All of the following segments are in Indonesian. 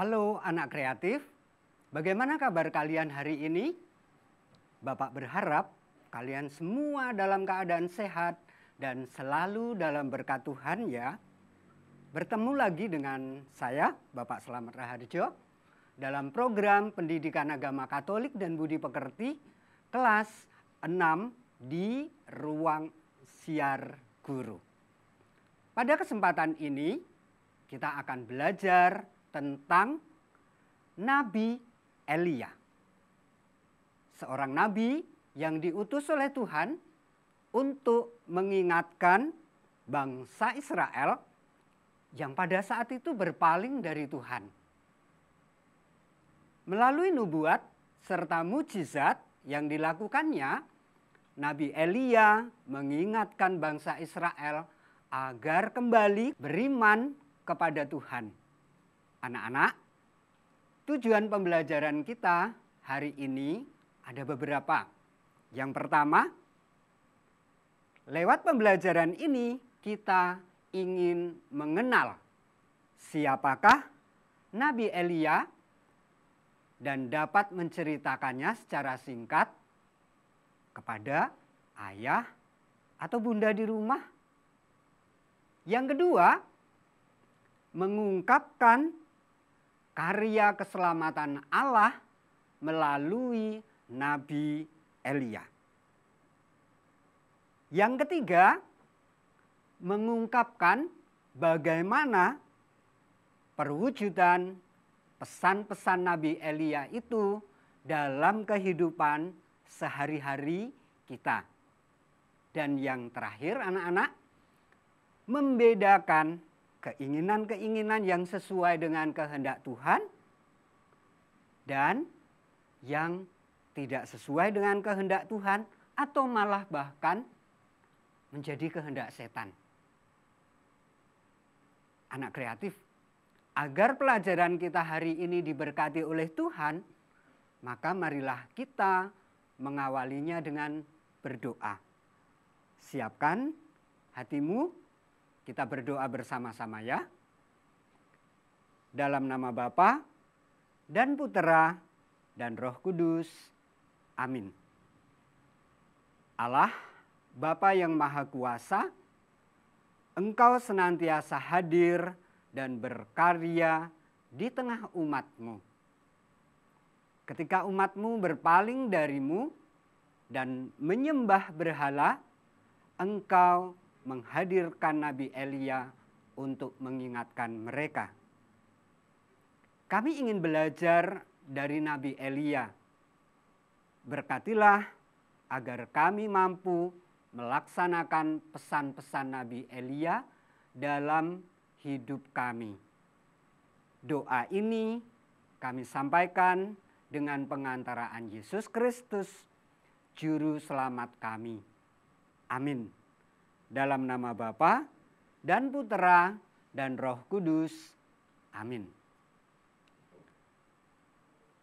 Halo anak kreatif, bagaimana kabar kalian hari ini? Bapak berharap kalian semua dalam keadaan sehat dan selalu dalam berkat Tuhan ya. Bertemu lagi dengan saya, Bapak Slamet Raharjo, dalam program Pendidikan Agama Katolik dan Budi Pekerti kelas 6 di Ruang Siar Guru. Pada kesempatan ini kita akan belajar tentang Nabi Elia. Seorang nabi yang diutus oleh Tuhan untuk mengingatkan bangsa Israel yang pada saat itu berpaling dari Tuhan. Melalui nubuat serta mujizat yang dilakukannya, Nabi Elia mengingatkan bangsa Israel agar kembali beriman kepada Tuhan. Anak-anak, tujuan pembelajaran kita hari ini ada beberapa. Yang pertama, lewat pembelajaran ini kita ingin mengenal siapakah Nabi Elia dan dapat menceritakannya secara singkat kepada ayah atau bunda di rumah. Yang kedua, mengungkapkan karya keselamatan Allah melalui Nabi Elia. Yang ketiga, mengungkapkan bagaimana perwujudan pesan-pesan Nabi Elia itu dalam kehidupan sehari-hari kita. Dan yang terakhir anak-anak, membedakan keinginan-keinginan yang sesuai dengan kehendak Tuhan dan yang tidak sesuai dengan kehendak Tuhan atau malah bahkan menjadi kehendak setan. Anak kreatif, agar pelajaran kita hari ini diberkati oleh Tuhan, maka marilah kita mengawalinya dengan berdoa. Siapkan hatimu. Kita berdoa bersama-sama ya. Dalam nama Bapa dan Putera dan Roh Kudus. Amin. Allah, Bapa yang Maha Kuasa, Engkau senantiasa hadir dan berkarya di tengah umat-Mu. Ketika umat-Mu berpaling dari-Mu dan menyembah berhala, Engkau menghadirkan Nabi Elia untuk mengingatkan mereka. Kami ingin belajar dari Nabi Elia. Berkatilah agar kami mampu melaksanakan pesan-pesan Nabi Elia dalam hidup kami. Doa ini kami sampaikan dengan pengantaraan Yesus Kristus, Juru Selamat kami. Amin. Dalam nama Bapa dan Putera dan Roh Kudus. Amin.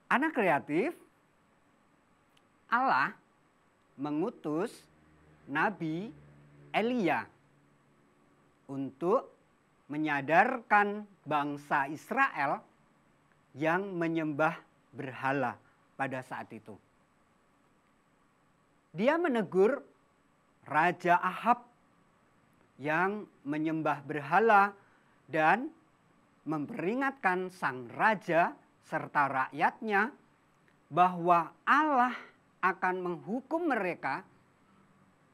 Anak kreatif, Allah mengutus Nabi Elia untuk menyadarkan bangsa Israel yang menyembah berhala pada saat itu. Dia menegur Raja Ahab yang menyembah berhala dan memperingatkan sang raja serta rakyatnya bahwa Allah akan menghukum mereka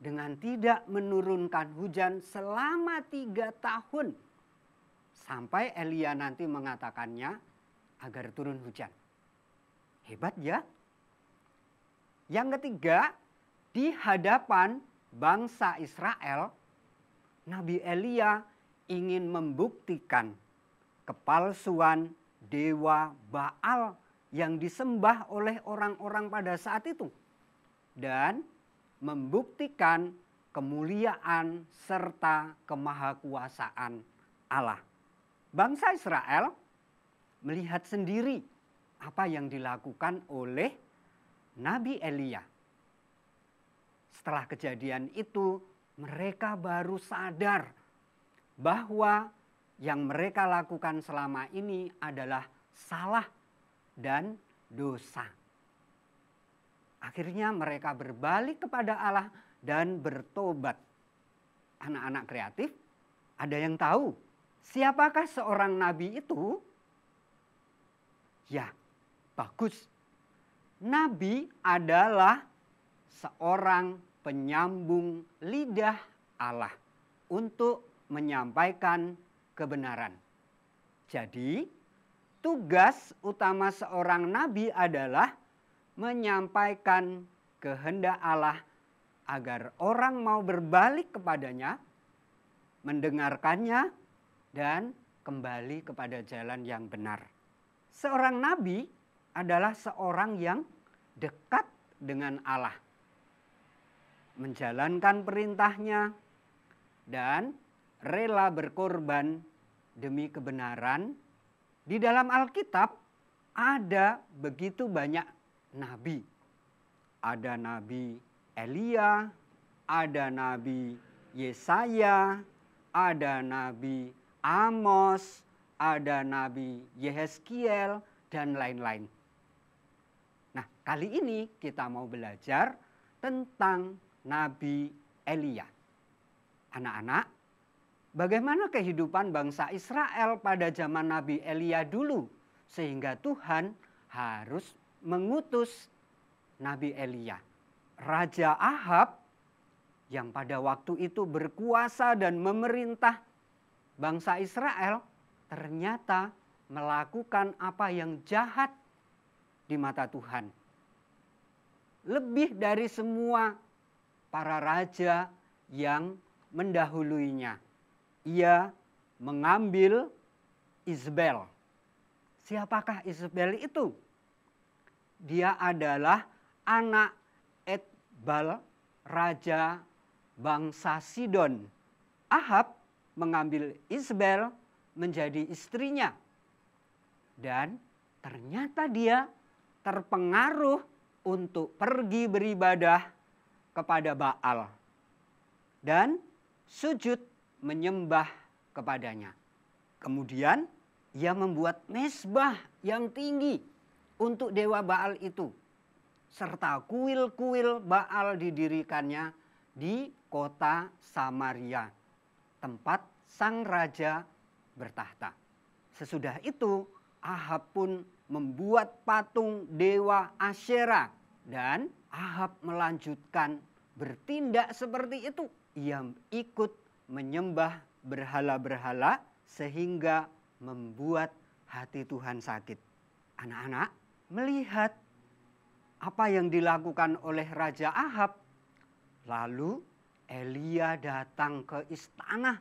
dengan tidak menurunkan hujan selama 3 tahun. Sampai Elia nanti mengatakannya agar turun hujan. Hebat ya. Yang ketiga, di hadapan bangsa Israel, Nabi Elia ingin membuktikan kepalsuan dewa Baal yang disembah oleh orang-orang pada saat itu. Dan membuktikan kemuliaan serta kemahakuasaan Allah. Bangsa Israel melihat sendiri apa yang dilakukan oleh Nabi Elia. Setelah kejadian itu, mereka baru sadar bahwa yang mereka lakukan selama ini adalah salah dan dosa. Akhirnya mereka berbalik kepada Allah dan bertobat. Anak-anak kreatif, ada yang tahu siapakah seorang nabi itu? Ya, bagus. Nabi adalah seorang penyambung lidah Allah untuk menyampaikan kebenaran. Jadi, tugas utama seorang nabi adalah menyampaikan kehendak Allah agar orang mau berbalik kepadanya, mendengarkannya, dan kembali kepada jalan yang benar. Seorang nabi adalah seorang yang dekat dengan Allah, menjalankan perintahnya, dan rela berkorban demi kebenaran. Di dalam Alkitab ada begitu banyak nabi. Ada Nabi Elia, ada Nabi Yesaya, ada Nabi Amos, ada Nabi Yehezkiel, dan lain-lain. Nah, kali ini kita mau belajar tentang Nabi Elia. Anak-anak, bagaimana kehidupan bangsa Israel pada zaman Nabi Elia dulu, sehingga Tuhan harus mengutus Nabi Elia. Raja Ahab yang pada waktu itu berkuasa dan memerintah bangsa Israel ternyata melakukan apa yang jahat di mata Tuhan. Lebih dari semua para raja yang mendahuluinya. Ia mengambil Isabel. Siapakah Isabel itu? Dia adalah anak Etbal, raja bangsa Sidon. Ahab mengambil Isabel menjadi istrinya. Dan ternyata dia terpengaruh untuk pergi beribadah kepada Baal. Dan sujud menyembah kepadanya. Kemudian ia membuat mezbah yang tinggi untuk dewa Baal itu. Serta kuil-kuil Baal didirikannya di kota Samaria, tempat sang raja bertahta. Sesudah itu Ahab pun membuat patung dewa Asyera dan Ahab melanjutkan bertindak seperti itu. Ia ikut menyembah berhala-berhala sehingga membuat hati Tuhan sakit. Anak-anak melihat apa yang dilakukan oleh Raja Ahab. Lalu Elia datang ke istana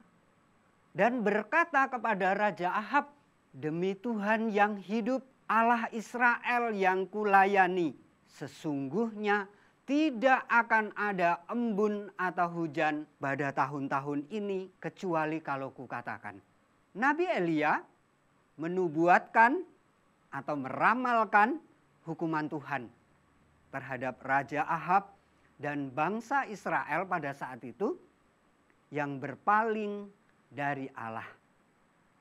dan berkata kepada Raja Ahab, "Demi Tuhan yang hidup, Allah Israel yang kulayani, sesungguhnya tidak akan ada embun atau hujan pada tahun-tahun ini kecuali kalau kukatakan." Nabi Elia menubuatkan atau meramalkan hukuman Tuhan terhadap Raja Ahab dan bangsa Israel pada saat itu yang berpaling dari Allah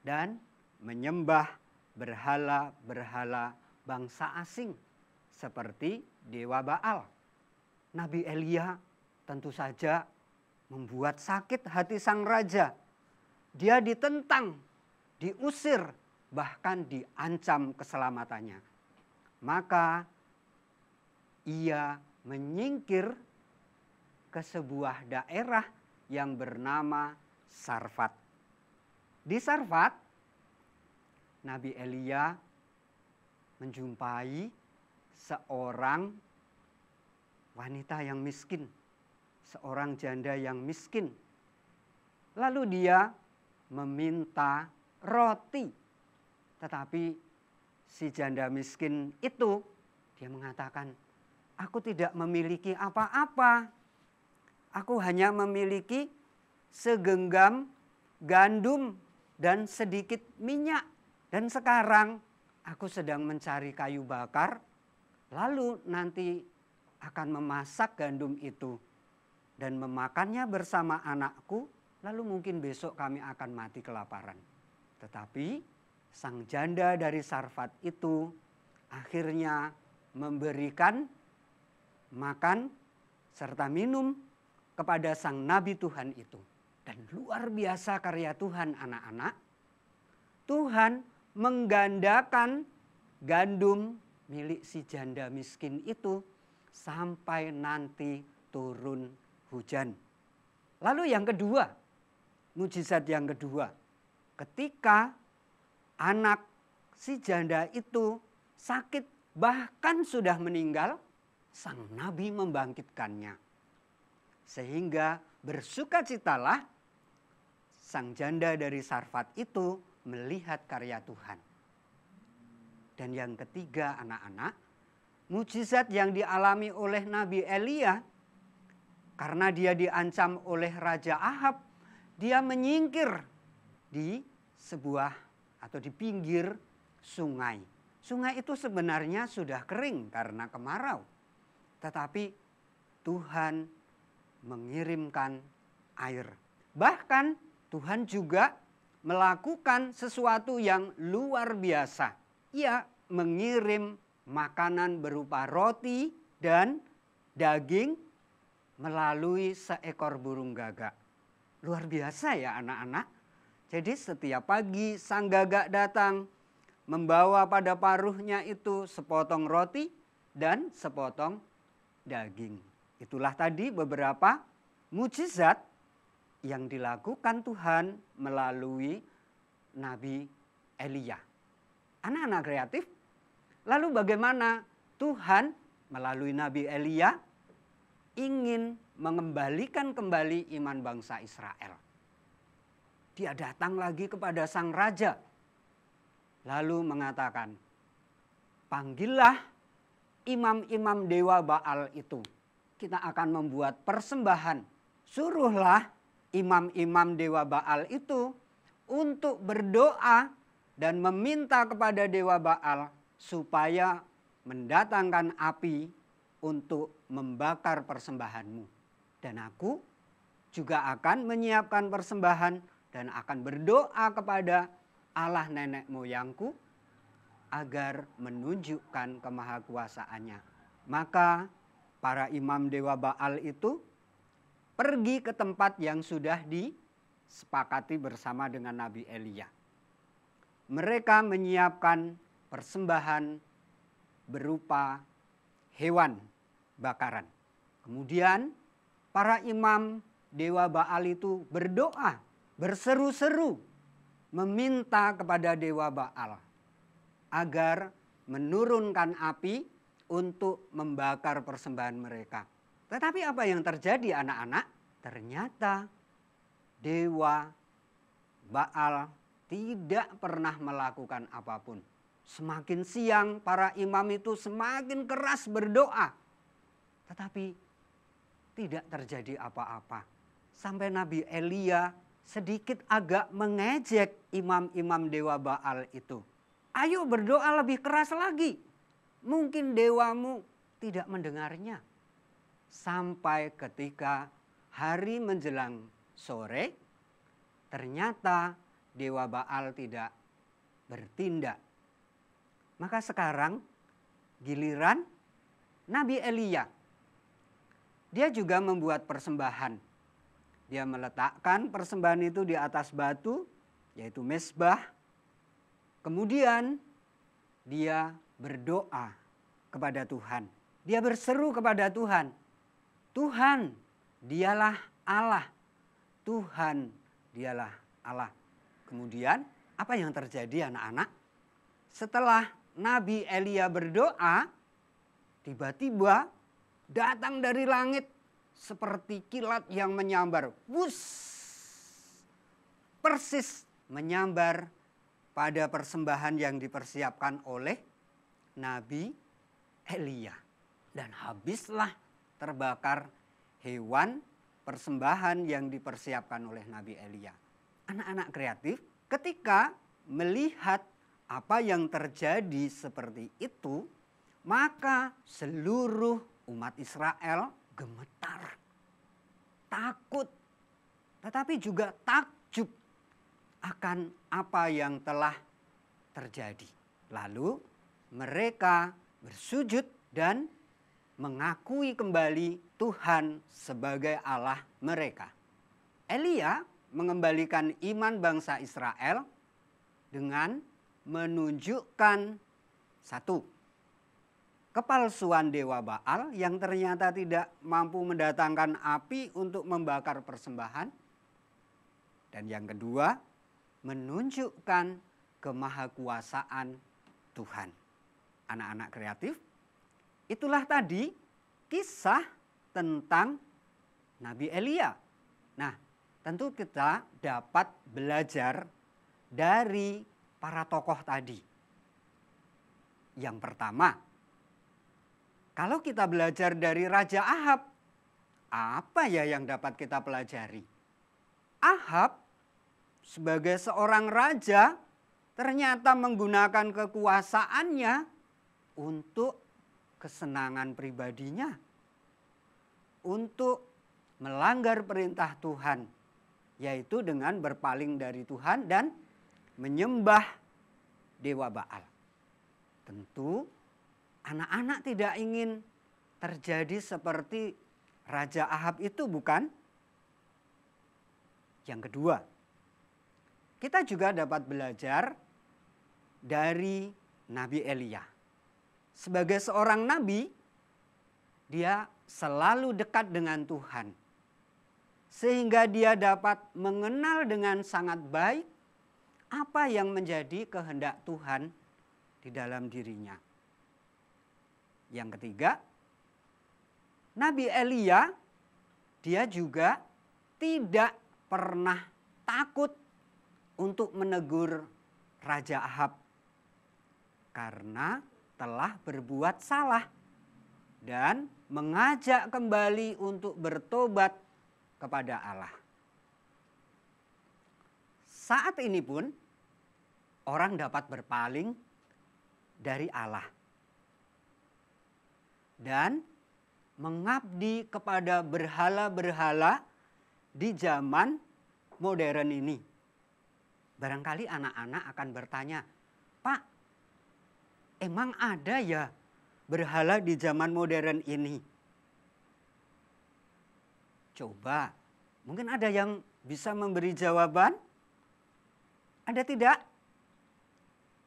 dan menyembah berhala-berhala bangsa asing seperti dewa Baal. Nabi Elia tentu saja membuat sakit hati sang raja. Dia ditentang, diusir, bahkan diancam keselamatannya. Maka ia menyingkir ke sebuah daerah yang bernama Sarfat. Di Sarfat, Nabi Elia menjumpai seorang wanita yang miskin, seorang janda yang miskin. Lalu dia meminta roti, tetapi si janda miskin itu dia mengatakan, "Aku tidak memiliki apa-apa. Aku hanya memiliki segenggam gandum dan sedikit minyak. Dan sekarang aku sedang mencari kayu bakar, lalu nanti akan memasak gandum itu dan memakannya bersama anakku, lalu mungkin besok kami akan mati kelaparan." Tetapi sang janda dari Sarfat itu akhirnya memberikan makan serta minum kepada sang nabi Tuhan itu. Dan luar biasa karya Tuhan, anak-anak. Tuhan menggandakan gandum milik si janda miskin itu sampai nanti turun hujan. Lalu yang kedua, mujizat yang kedua, ketika anak si janda itu sakit bahkan sudah meninggal, sang nabi membangkitkannya. Sehingga bersukacitalah sang janda dari Sarfat itu melihat karya Tuhan. Dan yang ketiga, anak-anak, mujizat yang dialami oleh Nabi Elia, karena dia diancam oleh Raja Ahab, dia menyingkir di sebuah atau di pinggir sungai. Sungai itu sebenarnya sudah kering karena kemarau. Tetapi Tuhan mengirimkan air. Bahkan Tuhan juga melakukan sesuatu yang luar biasa. Ia mengirim makanan berupa roti dan daging melalui seekor burung gagak. Luar biasa ya anak-anak. Jadi setiap pagi sang gagak datang membawa pada paruhnya itu sepotong roti dan sepotong daging. Itulah tadi beberapa mujizat yang dilakukan Tuhan melalui Nabi Elia. Anak-anak kreatif, lalu bagaimana Tuhan melalui Nabi Elia ingin mengembalikan kembali iman bangsa Israel. Dia datang lagi kepada sang raja, lalu mengatakan, panggillah imam-imam dewa Baal itu. Kita akan membuat persembahan. Suruhlah imam-imam dewa Baal itu untuk berdoa dan meminta kepada dewa Baal supaya mendatangkan api untuk membakar persembahanmu. Dan aku juga akan menyiapkan persembahan dan akan berdoa kepada Allah nenek moyangku agar menunjukkan kemahakuasaannya. Maka para imam dewa Baal itu pergi ke tempat yang sudah disepakati bersama dengan Nabi Elia. Mereka menyiapkan persembahan berupa hewan bakaran. Kemudian para imam dewa Baal itu berdoa, berseru-seru, meminta kepada dewa Baal agar menurunkan api untuk membakar persembahan mereka. Tetapi apa yang terjadi anak-anak? Ternyata dewa Baal tidak pernah melakukan apapun. Semakin siang para imam itu semakin keras berdoa. Tetapi tidak terjadi apa-apa. Sampai Nabi Elia sedikit agak mengejek imam-imam dewa Baal itu. Ayo berdoa lebih keras lagi. Mungkin dewamu tidak mendengarnya. Sampai ketika hari menjelang sore, ternyata dewa Baal tidak bertindak. Maka sekarang giliran Nabi Elia. Dia juga membuat persembahan. Dia meletakkan persembahan itu di atas batu, yaitu mezbah. Kemudian dia berdoa kepada Tuhan. Dia berseru kepada Tuhan. Tuhan, dialah Allah. Tuhan, dialah Allah. Kemudian apa yang terjadi anak-anak? Setelah Nabi Elia berdoa, tiba-tiba datang dari langit seperti kilat yang menyambar. Wus! Persis menyambar pada persembahan yang dipersiapkan oleh Nabi Elia. Dan habislah terbakar hewan persembahan yang dipersiapkan oleh Nabi Elia. Anak-anak kreatif ketika melihat apa yang terjadi seperti itu, maka seluruh umat Israel gemetar, takut, tetapi juga takjub akan apa yang telah terjadi. Lalu mereka bersujud dan mengakui kembali Tuhan sebagai Allah mereka. Elia mengembalikan iman bangsa Israel dengan menunjukkan satu, kepalsuan dewa Baal yang ternyata tidak mampu mendatangkan api untuk membakar persembahan. Dan yang kedua, menunjukkan kemahakuasaan Tuhan. Anak-anak kreatif, itulah tadi kisah tentang Nabi Elia. Nah, tentu kita dapat belajar dari para tokoh tadi. Yang pertama, kalau kita belajar dari Raja Ahab, apa ya yang dapat kita pelajari? Ahab sebagai seorang raja ternyata menggunakan kekuasaannya untuk kesenangan pribadinya, untuk melanggar perintah Tuhan, yaitu dengan berpaling dari Tuhan dan menyembah dewa Baal. Tentu anak-anak tidak ingin terjadi seperti Raja Ahab itu, bukan? Yang kedua, kita juga dapat belajar dari Nabi Elia. Sebagai seorang nabi, dia selalu dekat dengan Tuhan. Sehingga dia dapat mengenal dengan sangat baik apa yang menjadi kehendak Tuhan di dalam dirinya. Yang ketiga, Nabi Elia, dia juga tidak pernah takut untuk menegur Raja Ahab karena telah berbuat salah dan mengajak kembali untuk bertobat kepada Allah. Saat ini pun orang dapat berpaling dari Allah dan mengabdi kepada berhala-berhala di zaman modern ini. Barangkali anak-anak akan bertanya, "Pak, emang ada ya berhala di zaman modern ini?" Coba, mungkin ada yang bisa memberi jawaban? Ada tidak?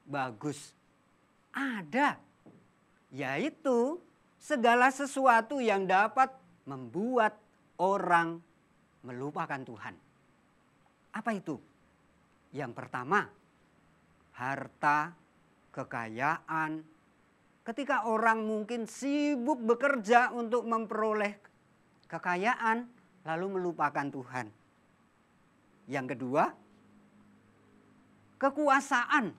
Bagus. Ada. Yaitu segala sesuatu yang dapat membuat orang melupakan Tuhan. Apa itu? Yang pertama, harta, kekayaan. Ketika orang mungkin sibuk bekerja untuk memperoleh kekayaan, lalu melupakan Tuhan. Yang kedua, kekuasaan.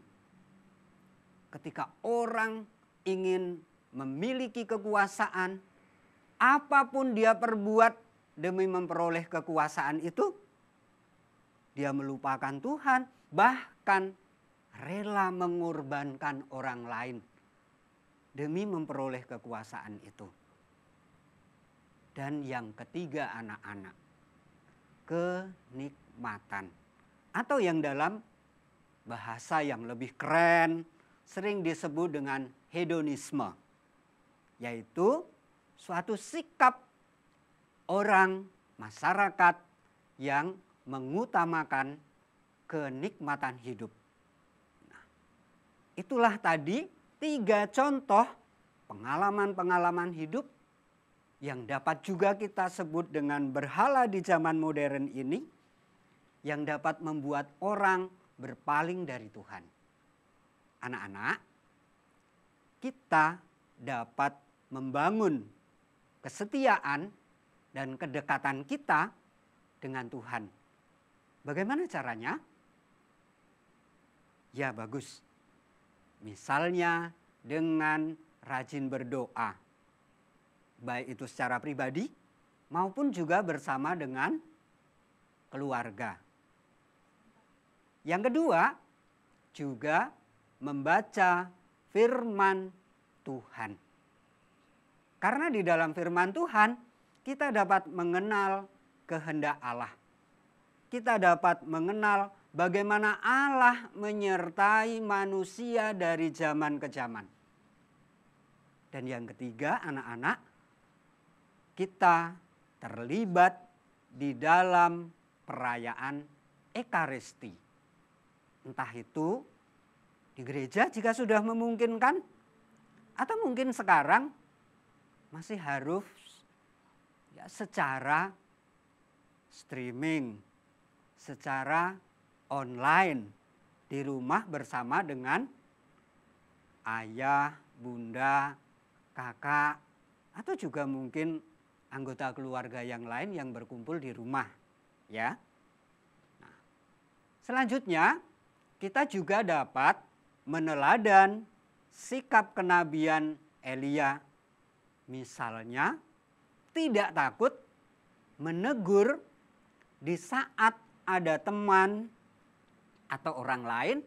Ketika orang ingin memiliki kekuasaan, apapun dia perbuat demi memperoleh kekuasaan itu, dia melupakan Tuhan, bahkan rela mengorbankan orang lain demi memperoleh kekuasaan itu. Dan yang ketiga anak-anak, kenikmatan. Atau yang dalam bahasa yang lebih keren sering disebut dengan hedonisme. Yaitu suatu sikap orang, masyarakat yang mengutamakan kenikmatan hidup. Nah, itulah tadi 3 contoh pengalaman-pengalaman hidup yang dapat juga kita sebut dengan berhala di zaman modern ini, yang dapat membuat orang berpaling dari Tuhan. Anak-anak, kita dapat membangun kesetiaan dan kedekatan kita dengan Tuhan. Bagaimana caranya? Ya bagus. Misalnya dengan rajin berdoa. Baik itu secara pribadi maupun juga bersama dengan keluarga. Yang kedua, juga membaca firman Tuhan. Karena di dalam firman Tuhan kita dapat mengenal kehendak Allah. Kita dapat mengenal bagaimana Allah menyertai manusia dari zaman ke zaman. Dan yang ketiga, anak-anak, kita terlibat di dalam perayaan Ekaristi. Entah itu di gereja jika sudah memungkinkan, atau mungkin sekarang masih harus secara streaming, secara online di rumah bersama dengan ayah, bunda, kakak, atau juga mungkin anggota keluarga yang lain yang berkumpul di rumah, ya. Nah, selanjutnya kita juga dapat meneladan sikap kenabian Elia. Misalnya tidak takut menegur di saat ada teman atau orang lain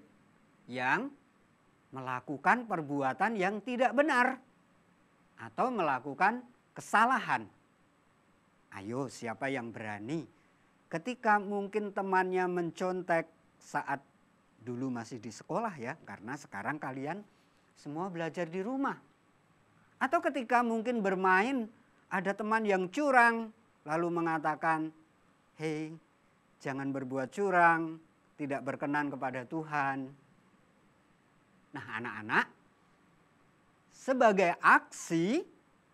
yang melakukan perbuatan yang tidak benar atau melakukan kesalahan. Ayo, siapa yang berani ketika mungkin temannya mencontek saat dulu masih di sekolah ya, karena sekarang kalian semua belajar di rumah. Atau ketika mungkin bermain ada teman yang curang lalu mengatakan, "Hei, jangan berbuat curang, tidak berkenan kepada Tuhan." Nah, anak-anak, sebagai aksi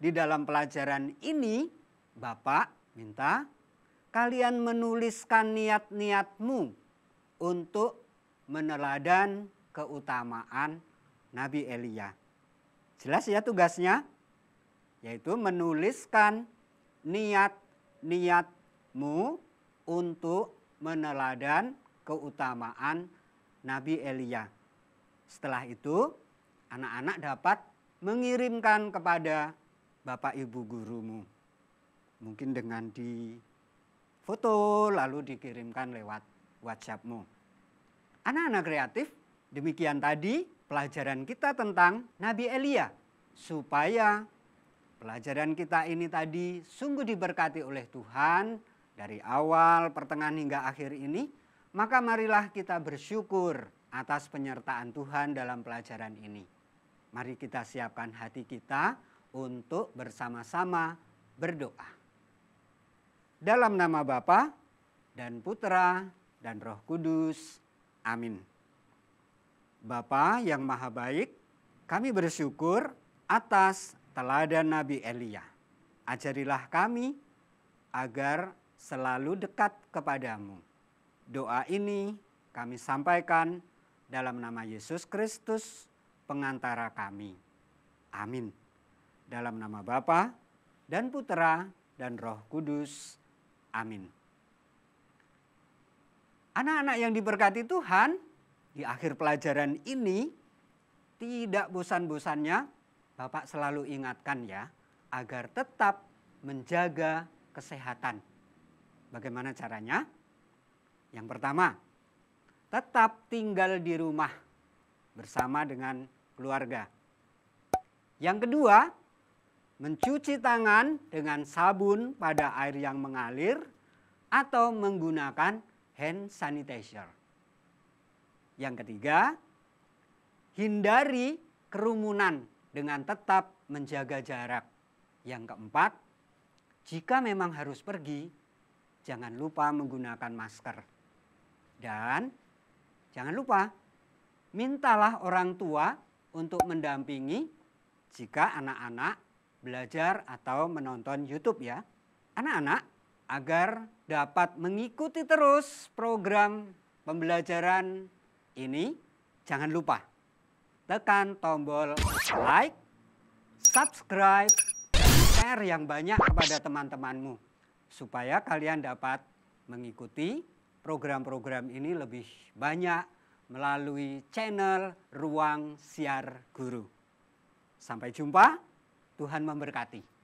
di dalam pelajaran ini, Bapak minta kalian menuliskan niat-niatmu untuk meneladan keutamaan Nabi Elia. Jelas ya tugasnya? Yaitu menuliskan niat-niatmu untuk meneladan keutamaan Nabi Elia. Setelah itu, anak-anak dapat mengirimkan kepada Bapak Ibu gurumu. Mungkin dengan di foto lalu dikirimkan lewat WhatsAppmu. Anak-anak kreatif, demikian tadi pelajaran kita tentang Nabi Elia. Supaya pelajaran kita ini tadi sungguh diberkati oleh Tuhan dari awal, pertengahan hingga akhir ini, maka marilah kita bersyukur atas penyertaan Tuhan dalam pelajaran ini. Mari kita siapkan hati kita untuk bersama-sama berdoa. Dalam nama Bapa dan Putra dan Roh Kudus. Amin. Bapa yang maha baik, kami bersyukur atas teladan Nabi Elia. Ajarilah kami agar selalu dekat kepadamu. Doa ini kami sampaikan dalam nama Yesus Kristus, pengantara kami. Amin. Dalam nama Bapa dan Putra dan Roh Kudus. Amin. Anak-anak yang diberkati Tuhan, di akhir pelajaran ini tidak bosan-bosannya Bapak selalu ingatkan ya, agar tetap menjaga kesehatan. Bagaimana caranya? Yang pertama, tetap tinggal di rumah bersama dengan keluarga. Yang kedua, mencuci tangan dengan sabun pada air yang mengalir atau menggunakan hand sanitizer. Yang ketiga, hindari kerumunan dengan tetap menjaga jarak. Yang keempat, jika memang harus pergi, jangan lupa menggunakan masker. Dan jangan lupa, mintalah orang tua untuk mendampingi jika anak-anak belajar atau menonton YouTube ya. Anak-anak agar dapat mengikuti terus program pembelajaran ini, jangan lupa tekan tombol like, subscribe, dan share yang banyak kepada teman-temanmu. Supaya kalian dapat mengikuti program-program ini lebih banyak melalui channel Ruang Siar Guru. Sampai jumpa, Tuhan memberkati.